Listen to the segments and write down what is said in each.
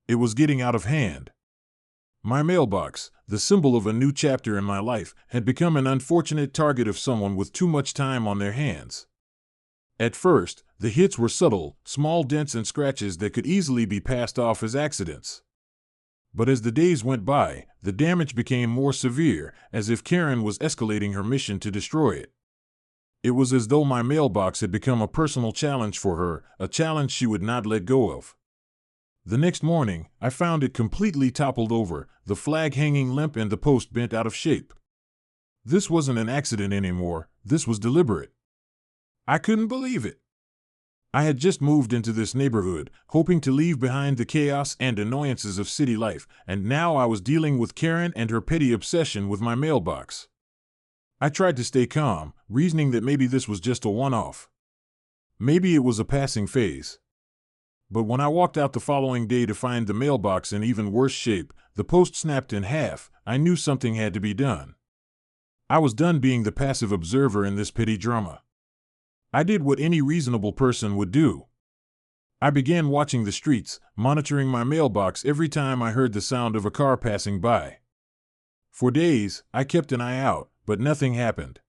It was getting out of hand. My mailbox, the symbol of a new chapter in my life, had become an unfortunate target of someone with too much time on their hands. At first, the hits were subtle, small dents and scratches that could easily be passed off as accidents. But as the days went by, the damage became more severe, as if Karen was escalating her mission to destroy it. It was as though my mailbox had become a personal challenge for her, a challenge she would not let go of. The next morning, I found it completely toppled over, the flag hanging limp and the post bent out of shape. This wasn't an accident anymore, this was deliberate. I couldn't believe it. I had just moved into this neighborhood, hoping to leave behind the chaos and annoyances of city life, and now I was dealing with Karen and her petty obsession with my mailbox. I tried to stay calm, reasoning that maybe this was just a one-off. Maybe it was a passing phase. But when I walked out the following day to find the mailbox in even worse shape, the post snapped in half, I knew something had to be done. I was done being the passive observer in this petty drama. I did what any reasonable person would do. I began watching the streets, monitoring my mailbox every time I heard the sound of a car passing by. For days, I kept an eye out, but nothing happened.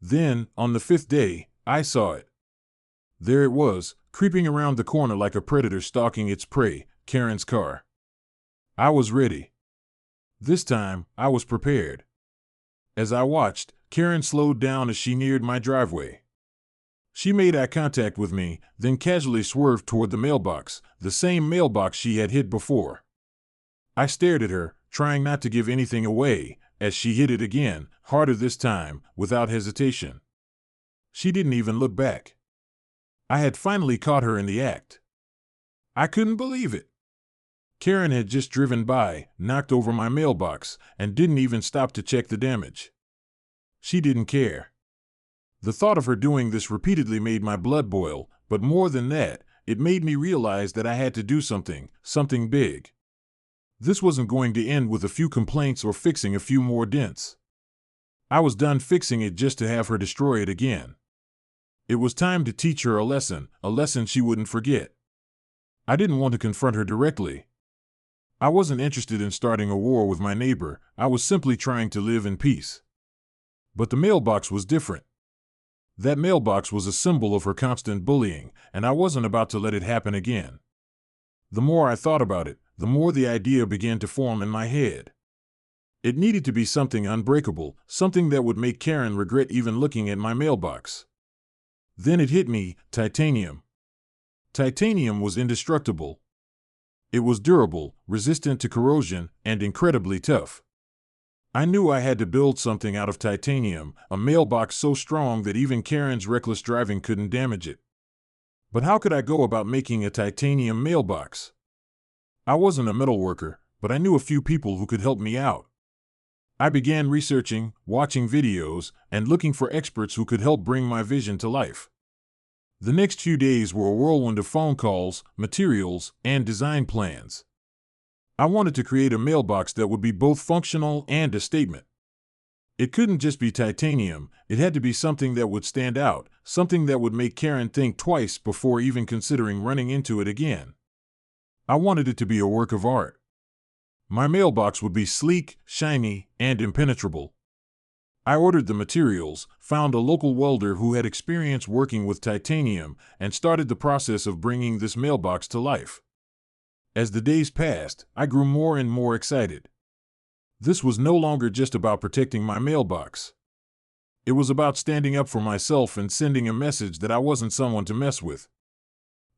Then, on the 5th day, I saw it. There it was, creeping around the corner like a predator stalking its prey, Karen's car. I was ready. This time, I was prepared. As I watched, Karen slowed down as she neared my driveway. She made eye contact with me, then casually swerved toward the mailbox, the same mailbox she had hit before. I stared at her, trying not to give anything away, as she hit it again, harder this time, without hesitation. She didn't even look back. I had finally caught her in the act. I couldn't believe it. Karen had just driven by, knocked over my mailbox, and didn't even stop to check the damage. She didn't care. The thought of her doing this repeatedly made my blood boil, but more than that, it made me realize that I had to do something big. This wasn't going to end with a few complaints or fixing a few more dents. I was done fixing it just to have her destroy it again. It was time to teach her a lesson she wouldn't forget. I didn't want to confront her directly. I wasn't interested in starting a war with my neighbor, I was simply trying to live in peace. But the mailbox was different. That mailbox was a symbol of her constant bullying, and I wasn't about to let it happen again. The more I thought about it, the more the idea began to form in my head. It needed to be something unbreakable, something that would make Karen regret even looking at my mailbox. Then it hit me, titanium. Titanium was indestructible. It was durable, resistant to corrosion, and incredibly tough. I knew I had to build something out of titanium, a mailbox so strong that even Karen's reckless driving couldn't damage it. But how could I go about making a titanium mailbox? I wasn't a metalworker, but I knew a few people who could help me out. I began researching, watching videos, and looking for experts who could help bring my vision to life. The next few days were a whirlwind of phone calls, materials, and design plans. I wanted to create a mailbox that would be both functional and a statement. It couldn't just be titanium, it had to be something that would stand out, something that would make Karen think twice before even considering running into it again. I wanted it to be a work of art. My mailbox would be sleek, shiny, and impenetrable. I ordered the materials, found a local welder who had experience working with titanium, and started the process of bringing this mailbox to life. As the days passed, I grew more and more excited. This was no longer just about protecting my mailbox. It was about standing up for myself and sending a message that I wasn't someone to mess with.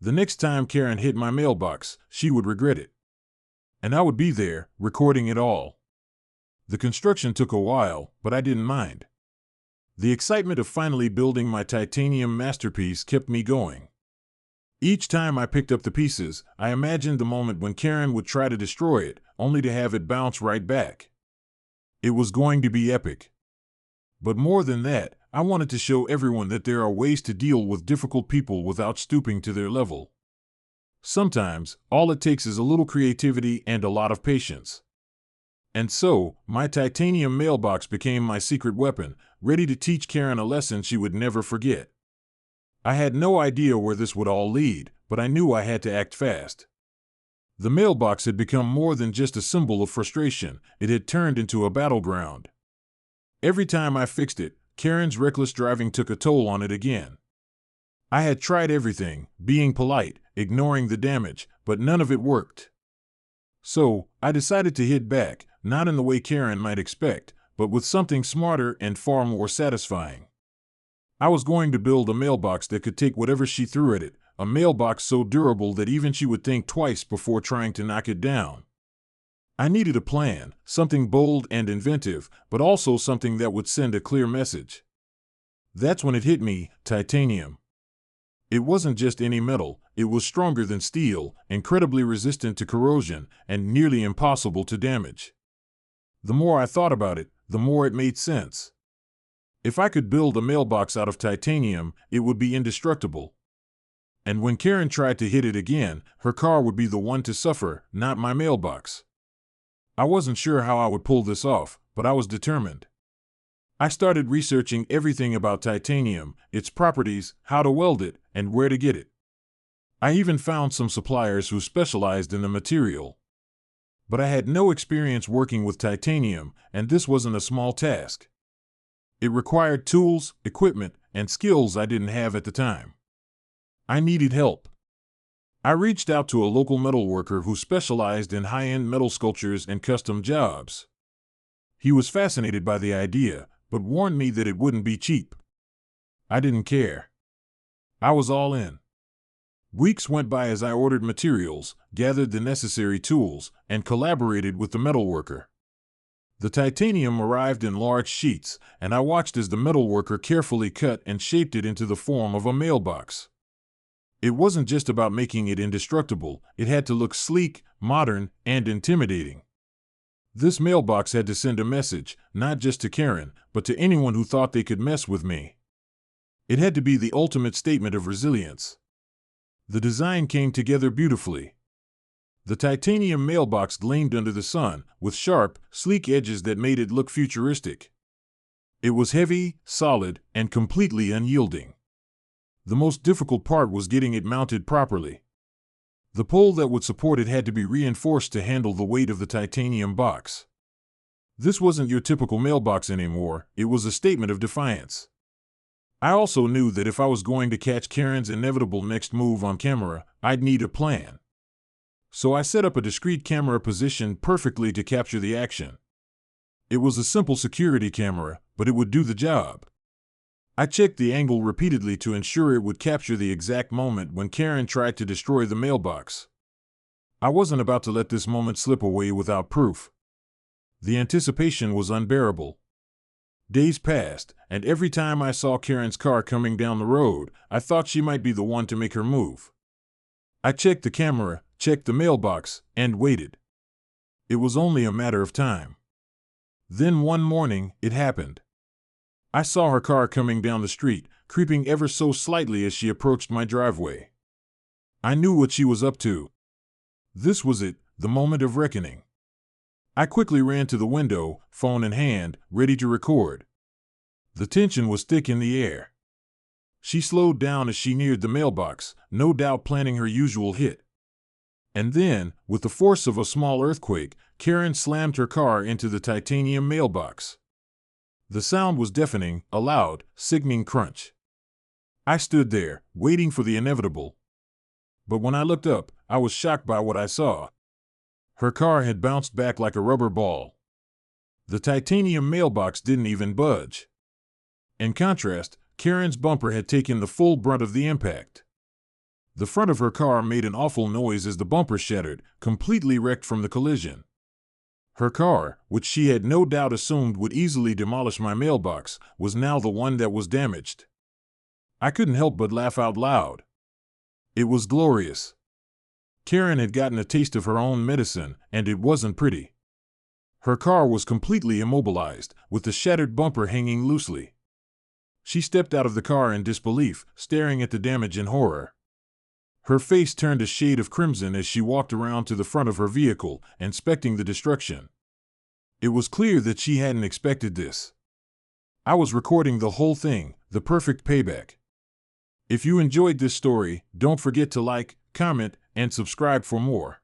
The next time Karen hit my mailbox, she would regret it. And I would be there, recording it all. The construction took a while, but I didn't mind. The excitement of finally building my titanium masterpiece kept me going. Each time I picked up the pieces, I imagined the moment when Karen would try to destroy it, only to have it bounce right back. It was going to be epic. But more than that, I wanted to show everyone that there are ways to deal with difficult people without stooping to their level. Sometimes, all it takes is a little creativity and a lot of patience. And so, my titanium mailbox became my secret weapon, ready to teach Karen a lesson she would never forget. I had no idea where this would all lead, but I knew I had to act fast. The mailbox had become more than just a symbol of frustration, it had turned into a battleground. Every time I fixed it, Karen's reckless driving took a toll on it again. I had tried everything, being polite, ignoring the damage, but none of it worked. So, I decided to hit back, not in the way Karen might expect, but with something smarter and far more satisfying. I was going to build a mailbox that could take whatever she threw at it, a mailbox so durable that even she would think twice before trying to knock it down. I needed a plan, something bold and inventive, but also something that would send a clear message. That's when it hit me: titanium. It wasn't just any metal, it was stronger than steel, incredibly resistant to corrosion, and nearly impossible to damage. The more I thought about it, the more it made sense. If I could build a mailbox out of titanium, it would be indestructible. And when Karen tried to hit it again, her car would be the one to suffer, not my mailbox. I wasn't sure how I would pull this off, but I was determined. I started researching everything about titanium, its properties, how to weld it, and where to get it. I even found some suppliers who specialized in the material. But I had no experience working with titanium, and this wasn't a small task. It required tools, equipment, and skills I didn't have at the time. I needed help. I reached out to a local metalworker who specialized in high-end metal sculptures and custom jobs. He was fascinated by the idea, but warned me that it wouldn't be cheap. I didn't care. I was all in. Weeks went by as I ordered materials, gathered the necessary tools, and collaborated with the metalworker. The titanium arrived in large sheets, and I watched as the metalworker carefully cut and shaped it into the form of a mailbox. It wasn't just about making it indestructible, it had to look sleek, modern, and intimidating. This mailbox had to send a message, not just to Karen, but to anyone who thought they could mess with me. It had to be the ultimate statement of resilience. The design came together beautifully. The titanium mailbox gleamed under the sun, with sharp, sleek edges that made it look futuristic. It was heavy, solid, and completely unyielding. The most difficult part was getting it mounted properly. The pole that would support it had to be reinforced to handle the weight of the titanium box. This wasn't your typical mailbox anymore, it was a statement of defiance. I also knew that if I was going to catch Karen's inevitable next move on camera, I'd need a plan. So I set up a discrete camera positioned perfectly to capture the action. It was a simple security camera, but it would do the job. I checked the angle repeatedly to ensure it would capture the exact moment when Karen tried to destroy the mailbox. I wasn't about to let this moment slip away without proof. The anticipation was unbearable. Days passed, and every time I saw Karen's car coming down the road, I thought she might be the one to make her move. I checked the camera, checked the mailbox, and waited. It was only a matter of time. Then one morning, it happened. I saw her car coming down the street, creeping ever so slightly as she approached my driveway. I knew what she was up to. This was it, the moment of reckoning. I quickly ran to the window, phone in hand, ready to record. The tension was thick in the air. She slowed down as she neared the mailbox, no doubt planning her usual hit. And then, with the force of a small earthquake, Karen slammed her car into the titanium mailbox. The sound was deafening, a loud, sickening crunch. I stood there, waiting for the inevitable. But when I looked up, I was shocked by what I saw. Her car had bounced back like a rubber ball. The titanium mailbox didn't even budge. In contrast, Karen's bumper had taken the full brunt of the impact. The front of her car made an awful noise as the bumper shattered, completely wrecked from the collision. Her car, which she had no doubt assumed would easily demolish my mailbox, was now the one that was damaged. I couldn't help but laugh out loud. It was glorious. Karen had gotten a taste of her own medicine, and it wasn't pretty. Her car was completely immobilized, with the shattered bumper hanging loosely. She stepped out of the car in disbelief, staring at the damage in horror. Her face turned a shade of crimson as she walked around to the front of her vehicle, inspecting the destruction. It was clear that she hadn't expected this. I was recording the whole thing, the perfect payback. If you enjoyed this story, don't forget to like, comment, and subscribe for more.